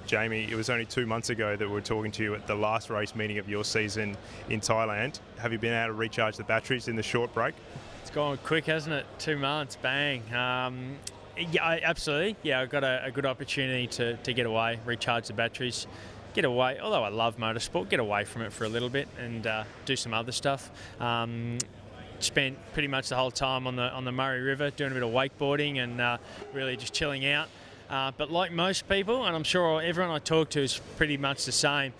Jamie, it was only 2 months ago that we were talking to you at the last race meeting of your season in Thailand. Have you been able to recharge the batteries in the short break? It's gone quick, hasn't it? 2 months, bang. Yeah, absolutely. Yeah, I've got a good opportunity to get away, recharge the batteries, get away. Although I love motorsport, get away from it for a little bit and do some other stuff. Spent pretty much the whole time on the Murray River doing a bit of wakeboarding and really just chilling out. But like most people, and I'm sure everyone I talk to is pretty much the same,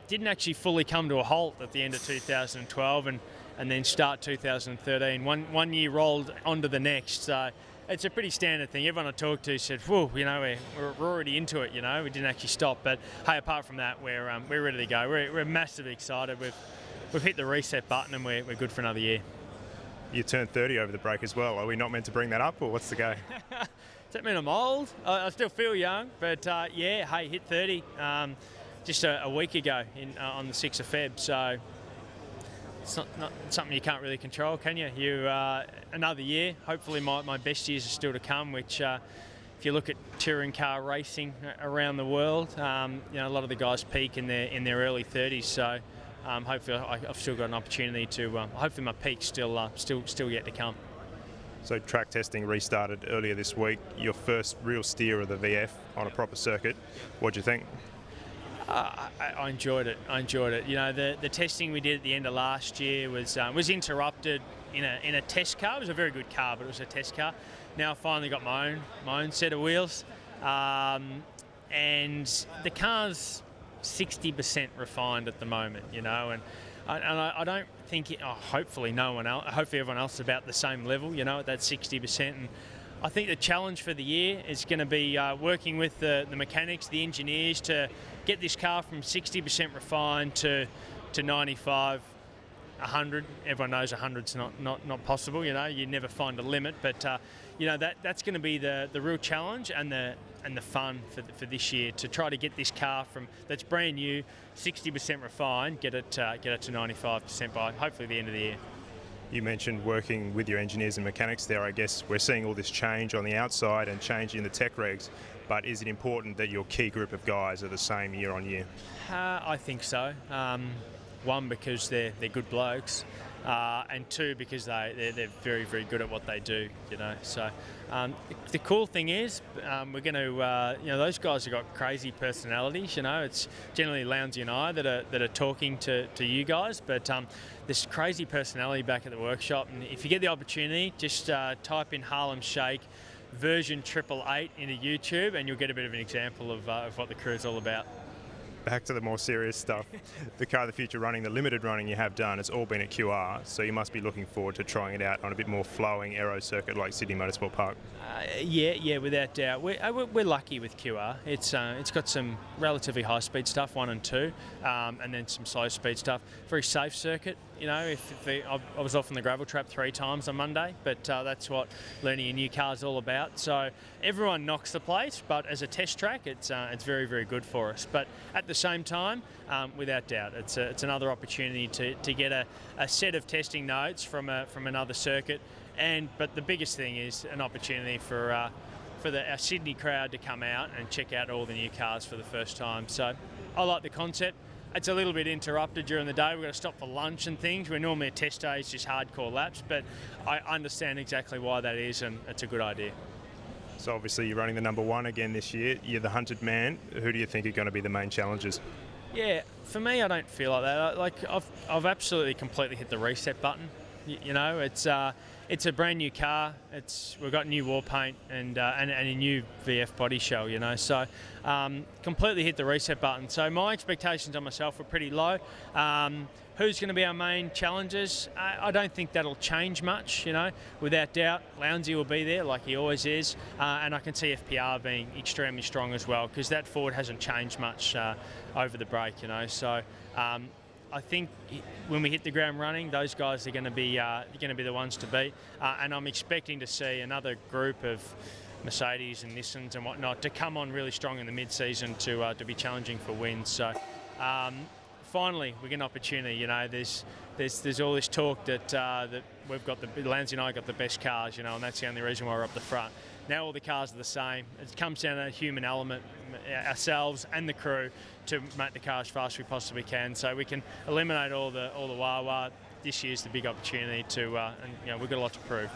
didn't actually fully come to a halt at the end of 2012 and then start 2013. One year rolled onto the next. So it's a pretty standard thing. Everyone I talked to said, whoa, you know, we're already into it, you know, we didn't actually stop. But hey, apart from that, we're ready to go. We're massively excited. We've hit the reset button and we're good for another year. You turned 30 over the break as well. Are we not meant to bring that up, or what's the go? Does that mean I'm old? I still feel young, but yeah, hey, hit 30 just a week ago on the 6th of Feb. So it's not something you can't really control, can you? Another year. Hopefully my best years are still to come, which if you look at touring car racing around the world, you know, a lot of the guys peak in their early 30s. So hopefully I've still got an opportunity to. Hopefully my peak's still yet to come. So track testing restarted earlier this week. Your first real steer of the VF on a proper circuit. What do you think? I enjoyed it. You know, the testing we did at the end of last year was interrupted in a test car. It was a very good car, but it was a test car. Now I finally got my own set of wheels, and the car's 60% refined at the moment. You know, and I don't think hopefully everyone else is about the same level. You know, at that 60%. And I think the challenge for the year is going to be working with the mechanics, the engineers, to get this car from 60% refined to 95, 100. Everyone knows 100's not possible. You know, you never find a limit, but you know that's going to be the real challenge and the fun for this year, to try to get this car that's brand new, 60% refined, get it to 95% by hopefully the end of the year. You mentioned working with your engineers and mechanics there. I guess we're seeing all this change on the outside and change in the tech regs, but is it important that your key group of guys are the same year on year? I think so. One, because they're good blokes, and two, because they're very, very good at what they do, you know. So the cool thing is we're going to, you know, those guys have got crazy personalities, you know. It's generally Lounsey and I that are talking to you guys, but this crazy personality back at the workshop. And if you get the opportunity, just type in Harlem Shake version 888 into YouTube and you'll get a bit of an example of what the crew is all about. Back to the more serious stuff. The car of the future running, the limited running you have done, it's all been at QR, so you must be looking forward to trying it out on a bit more flowing aero circuit like Sydney Motorsport Park. Yeah, without doubt. We're lucky with QR. It's got some relatively high speed stuff, 1 and 2, and then some slow speed stuff. Very safe circuit. You know, I was off on the gravel trap 3 times on Monday, but that's what learning a new car is all about. So everyone knocks the place, but as a test track, it's very, very good for us. But at the same time, without doubt, it's another opportunity to get a set of testing notes from another circuit. But the biggest thing is an opportunity for our Sydney crowd to come out and check out all the new cars for the first time. So I like the concept. It's a little bit interrupted during the day. We've got to stop for lunch and things. We're normally a test day, it's just hardcore laps, but I understand exactly why that is, and it's a good idea. So obviously you're running the number 1 again this year. You're the hunted man. Who do you think are going to be the main challengers? Yeah, for me, I don't feel like that. Like I've absolutely completely hit the reset button. You know, it's a brand new car. We've got new wall paint and a new VF body shell. You know, so completely hit the reset button. So my expectations on myself were pretty low. Who's going to be our main challengers? I don't think that'll change much. You know, without doubt, Lounsey will be there like he always is, and I can see FPR being extremely strong as well, because that Ford hasn't changed much over the break. You know, so. I think when we hit the ground running, those guys are going to be the ones to beat, and I'm expecting to see another group of Mercedes and Nissans and whatnot to come on really strong in the mid-season to be challenging for wins. So finally, we get an opportunity. You know, there's all this talk that we've got Lounsey and I got the best cars, you know, and that's the only reason why we're up the front. Now all the cars are the same. It comes down to a human element. ourselves and the crew to make the car as fast as we possibly can, so we can eliminate all the wah-wah. This year's the big opportunity to, and we've got a lot to prove.